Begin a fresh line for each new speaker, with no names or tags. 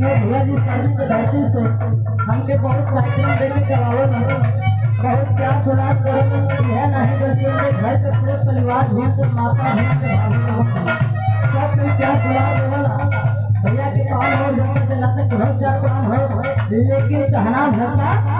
विनोद भैया जी सर्विस के धरती से हमके बहुत कार्यक्रम देने के अलावा बहुत प्यार सुनार करें यह नहीं बल्कि उनके घर के पूरे परिवार भी से माता भी से सब कोई प्यार सुनार देवला भैया के काम और जन्म से नाते बहुत प्यार काम हो लेकिन कहना भरता